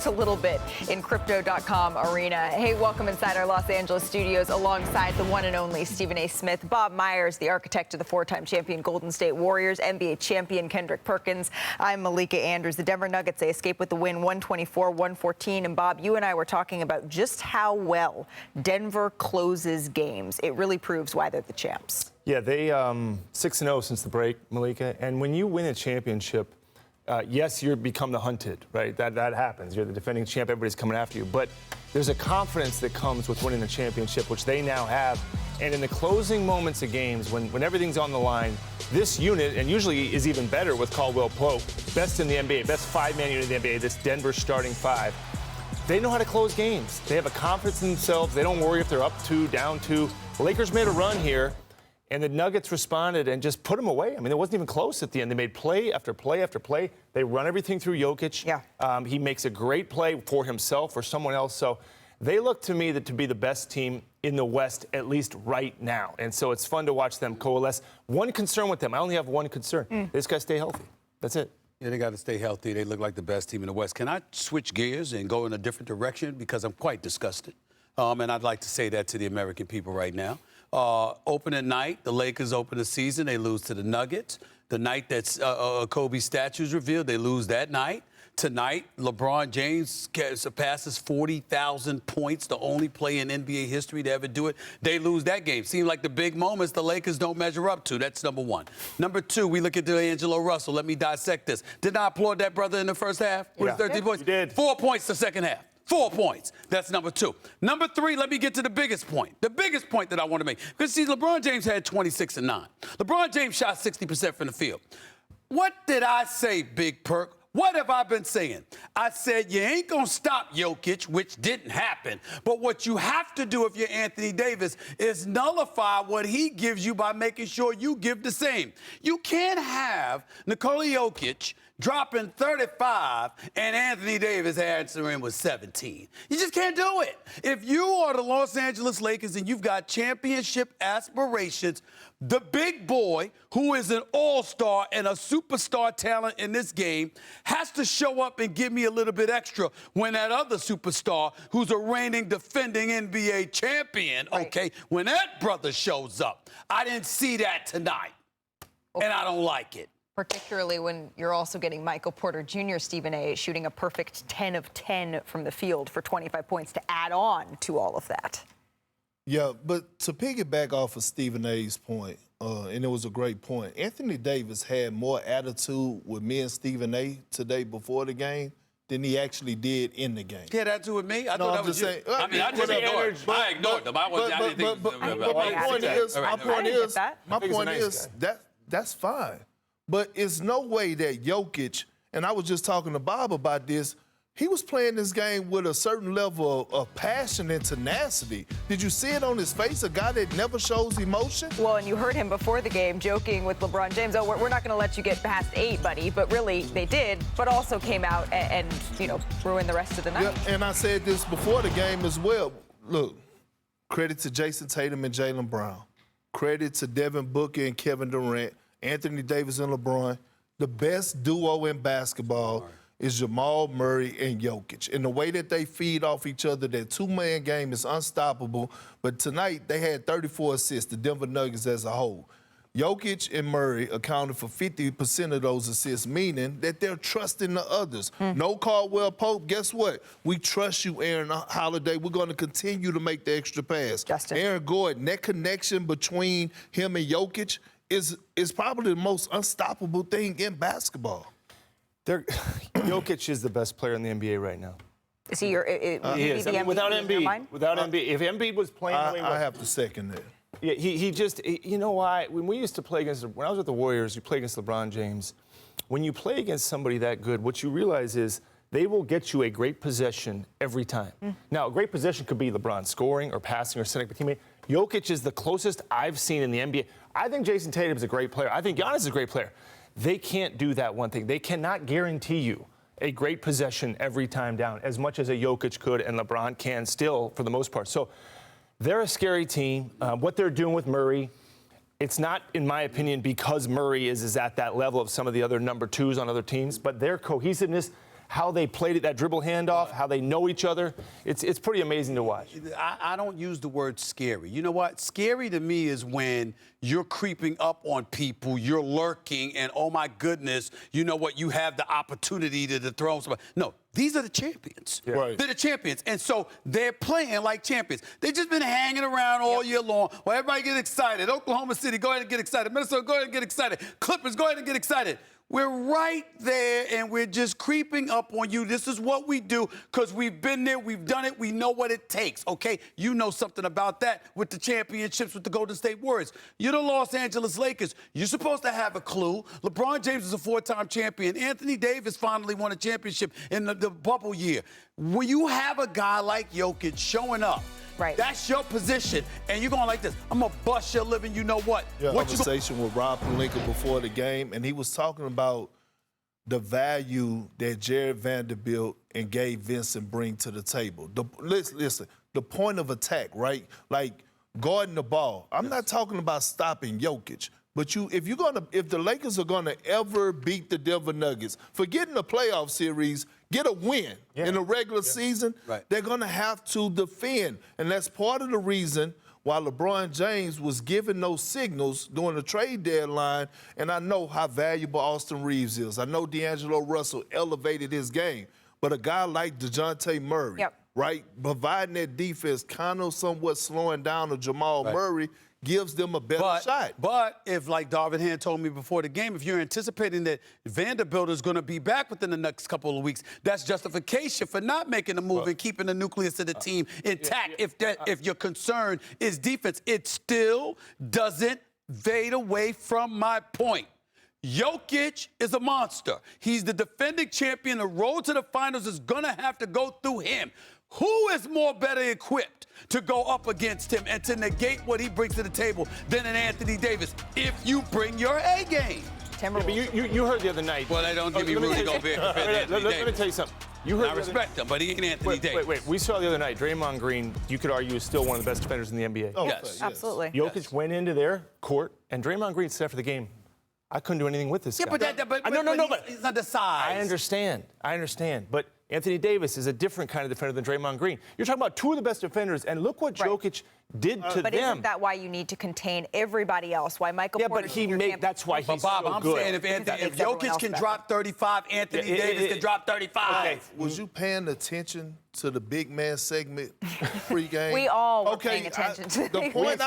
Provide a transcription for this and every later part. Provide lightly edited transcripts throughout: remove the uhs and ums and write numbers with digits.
just a little bit in crypto.com arena. Hey, welcome inside our Los Angeles studios alongside the one and only Stephen A. Smith, Bob Myers, the architect of the four-time champion Golden State Warriors, NBA champion Kendrick Perkins. I'm Malika Andrews. The Denver Nuggets, they escape with the win 124-114. And Bob, you and I were talking about just how well Denver closes games. It really proves why they're the champs. Yeah, they 6-0 since the break, Malika. And when you win a championship, yes, you become the hunted, right? That happens. You're the defending champ. Everybody's coming after you. But there's a confidence that comes with winning a championship, which they now have. And in the closing moments of games, when everything's on the line, this unit, and usually is even better with Caldwell Pope, best in the NBA, best five-man unit in the NBA, this Denver starting five, they know how to close games. They have a confidence in themselves. They don't worry if they're up 2, down 2. The Lakers made a run here. And the Nuggets responded and just put them away. I mean, it wasn't even close at the end. They made play after play after play. They run everything through Jokic. Yeah. He makes a great play for himself or someone else. So they look to me to be the best team in the West, at least right now. And so it's fun to watch them coalesce. One concern with them, I only have one concern. They just got to stay healthy. That's it. Yeah, they got to stay healthy. They look like the best team in the West. Can I switch gears and go in a different direction? Because I'm quite disgusted. And I'd like to say that to the American people right now. Opening night, the Lakers open the season. They lose to the Nuggets. The night that's Kobe's statue is revealed, they lose that night. Tonight, LeBron James surpasses 40,000 points, the only player in NBA history to ever do it. They lose that game. Seems like the big moments the Lakers don't measure up to. That's number one. Number two, we look at D'Angelo Russell. Let me dissect this. Did I applaud that brother in the first half? Yeah. With 13 points? You did. 4 points the second half. 4 points. That's number two. Number three, let me get to the biggest point. The biggest point that I want to make. Because, see, LeBron James had 26 and 9. LeBron James shot 60% from the field. What did I say, Big Perk? What have I been saying? I said you ain't going to stop Jokic, which didn't happen. But what you have to do if you're Anthony Davis is nullify what he gives you by making sure you give the same. You can't have Nikola Jokic dropping 35 and Anthony Davis answering with 17. You just can't do it. If you are the Los Angeles Lakers and you've got championship aspirations, the big boy, who is an all-star and a superstar talent in this game, has to show up and give me a little bit extra when that other superstar, who's a reigning, defending NBA champion, okay, when that brother shows up. I didn't see that tonight, and I don't like it. Particularly when you're also getting Michael Porter Jr., Stephen A., shooting a perfect 10 of 10 from the field for 25 points to add on to all of that. Yeah, but to piggyback off of Stephen A.'s point, and it was a great point, Anthony Davis had more attitude with me and Stephen A. today before the game than he actually did in the game. Yeah, that too with me? I thought that was saying, I mean, I just ignored them. I ignored them. My point is, that's fine. But it's no way that Jokic, and I was just talking to Bob about this, he was playing this game with a certain level of passion and tenacity. Did you see it on his face, a guy that never shows emotion? Well, and you heard him before the game joking with LeBron James, oh, we're not going to let you get past 8, buddy. But really, they did, but also came out and you know, ruined the rest of the night. Yeah, and I said this before the game as well. Look, credit to Jason Tatum and Jaylen Brown. Credit to Devin Booker and Kevin Durant, Anthony Davis and LeBron. The best duo in basketball is Jamal Murray and Jokic. And the way that they feed off each other, that two-man game is unstoppable. But tonight, they had 34 assists, the Denver Nuggets as a whole. Jokic and Murray accounted for 50% of those assists, meaning that they're trusting the others. No Caldwell Pope, guess what? We trust you, Aaron Holiday. We're going to continue to make the extra pass. Justin. Aaron Gordon, that connection between him and Jokic is probably the most unstoppable thing in basketball. Jokic is the best player in the NBA right now. Is he your he is. I mean, without Embiid, if Embiid was playing the way I have to second that. Yeah, he just, you know why? When we used to play when I was with the Warriors, you play against LeBron James. When you play against somebody that good, what you realize is they will get you a great possession every time. Now, a great possession could be LeBron scoring or passing or setting up a teammate. Jokic is the closest I've seen in the NBA. I think Jason Tatum is a great player. I think Giannis is a great player. They can't do that one thing. They cannot guarantee you a great possession every time down, as much as a Jokic could and LeBron can still, for the most part. So they're a scary team. What they're doing with Murray, it's not, in my opinion, because Murray is at that level of some of the other number twos on other teams, but their cohesiveness, how they played it, that dribble handoff, how they know each other. It's pretty amazing to watch. I don't use the word scary. You know what? Scary to me is when you're creeping up on people, you're lurking, and oh my goodness, you know what? You have the opportunity to throw somebody. No, these are the champions. Yeah. Right. They're the champions. And so they're playing like champions. They've just been hanging around all year long. Well, everybody get excited. Oklahoma City, go ahead and get excited. Minnesota, go ahead and get excited. Clippers, go ahead and get excited. We're right there, and we're just creeping up on you. This is what we do because we've been there, we've done it, we know what it takes, okay? You know something about that with the championships with the Golden State Warriors. You're the Los Angeles Lakers. You're supposed to have a clue. LeBron James is a 4-time champion. Anthony Davis finally won a championship in the bubble year. When you have a guy like Jokic showing up, right, that's your position, and you're going like this. I'm going to bust your living, you know what? Yeah, What conversation with Rob Malika before the game, and he was talking about the value that Jared Vanderbilt and Gabe Vincent bring to the table. Listen, the point of attack, right? Like guarding the ball. I'm not talking about stopping Jokic. But if the Lakers are gonna ever beat the Denver Nuggets, forget in the playoff series, get a win in the regular season, they're gonna have to defend. And that's part of the reason why LeBron James was giving those signals during the trade deadline. And I know how valuable Austin Reeves is. I know D'Angelo Russell elevated his game. But a guy like DeJounte Murray, right, providing that defense, kind of somewhat slowing down to Jamal Murray, gives them a better shot. But if, like Darvin Hand told me before the game, if you're anticipating that Vanderbilt is going to be back within the next couple of weeks, that's justification for not making a move and keeping the nucleus of the team intact. If your concern is defense, it still doesn't fade away from my point. Jokic is a monster. He's the defending champion. The road to the finals is going to have to go through him. Who is more better equipped to go up against him and to negate what he brings to the table than an Anthony Davis if you bring your A game? Yeah, but you heard the other night. Well, they don't give me Rudy Gobert compared to Anthony Let me tell you something. You heard I respect him, but he ain't Anthony Davis. Wait. We saw the other night, Draymond Green, you could argue, is still one of the best defenders in the NBA. Oh, yes. Absolutely. Jokic went into their court, and Draymond Green said after the game, I couldn't do anything with this guy. But he's not the size. I understand. But Anthony Davis is a different kind of defender than Draymond Green. You're talking about two of the best defenders, and look what Jokic did to them. But isn't that why you need to contain everybody else? Why Michael Porter but that's why he's Bob, so I'm good. saying if Jokic can drop 35, Anthony Davis can drop 35. Okay. Was you paying attention to the big man segment pregame? We all were paying attention to the point.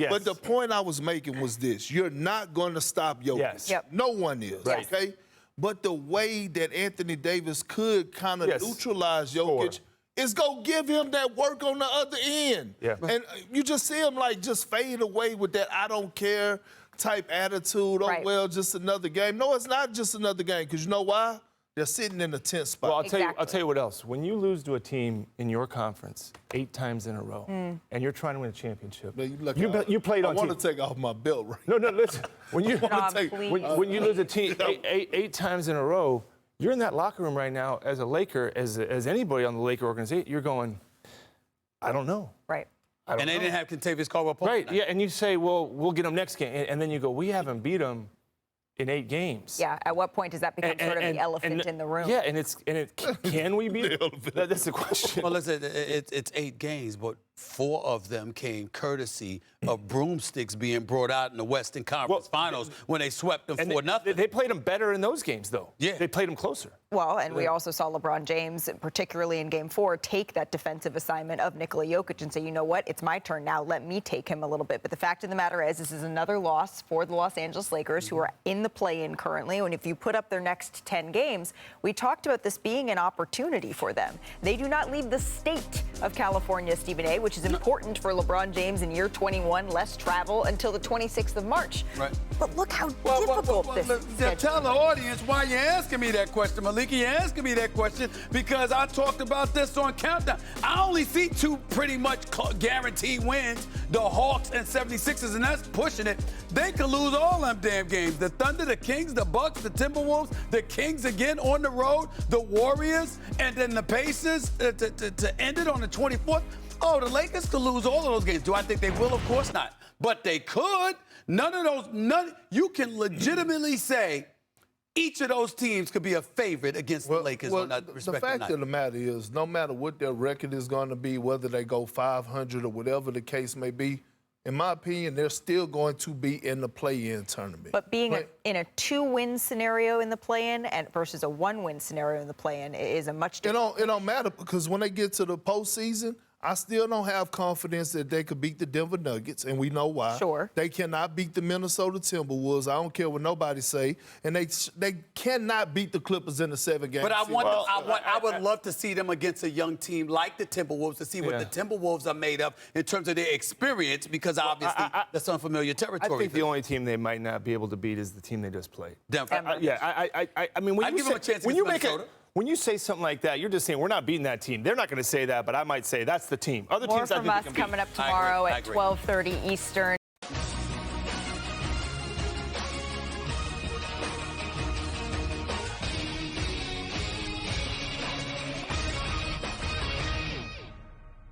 But the point I was making was this: you're not going to stop Jokic. Yes. No one is. Right. Okay. But the way that Anthony Davis could kind of neutralize Jokic is go give him that work on the other end. Yeah. And you just see him like just fade away with that I don't care type attitude. Oh, well, just another game. No, it's not just another game, because you know why? They're sitting in the 10th spot. Well, I'll tell you what else. When you lose to a team in your conference 8 times in a row, and you're trying to win a championship, you played on. I want to take off my belt right now. No, listen. When you when you lose a team 8 times in a row, you're in that locker room right now as a Laker, as anybody on the Laker organization. You're going, I don't know. Right. And they didn't have Kentavious Caldwell-Pope. Right. Yeah. And you say, well, we'll get them next game, and then you go, we haven't beat them in 8 games. Yeah, at what point does that become sort of the elephant in the room? Yeah, can we beat that's the question. Well, listen, it's 8 games, but 4 of them came courtesy of broomsticks being brought out in the Western Conference Finals when they swept them 4-0. They played them better in those games, though. Yeah. They played them closer. Well, and we also saw LeBron James, particularly in Game 4, take that defensive assignment of Nikola Jokic and say, you know what, it's my turn now. Let me take him a little bit. But the fact of the matter is, this is another loss for the Los Angeles Lakers, who are in the play-in currently. And if you put up their next 10 games, we talked about this being an opportunity for them. They do not leave the state of California, Stephen A., which is important for LeBron James in year 21, less travel until the 26th of March. Right. But look how difficult this is. Tell the audience why you're asking me that question, Malika. You're asking me that question because I talked about this on Countdown. I only see 2 pretty much guaranteed wins, the Hawks and 76ers, and that's pushing it. They could lose all them damn games. The Thunder, the Kings, the Bucks, the Timberwolves, the Kings again on the road, the Warriors, and then the Pacers to end it on the 24th. Oh, the Lakers could lose all of those games. Do I think they will? Of course not. But they could. None. You can legitimately say each of those teams could be a favorite against the Lakers on that respective The fact night. of the matter is, no matter what their record is going to be, whether they go 500 or whatever the case may be, in my opinion, they're still going to be in the play-in tournament. But being in a 2-win scenario in the play-in and versus a 1-win scenario in the play-in is a much different. It don't matter, because when they get to the postseason, I still don't have confidence that they could beat the Denver Nuggets, and we know why. Sure. They cannot beat the Minnesota Timberwolves. I don't care what nobody say. And they cannot beat the Clippers in the 7-game But series. I would love to see them against a young team like the Timberwolves to see what the Timberwolves are made of in terms of their experience, because obviously that's unfamiliar territory. I think the only team they might not be able to beat is the team they just played. Denver. I mean, I'd give them a chance against Minnesota. When you say something like that, you're just saying we're not beating that team. They're not going to say that, but I might say that's the team. Other More teams I from think us they can beat. coming up tomorrow at 12:30 Eastern.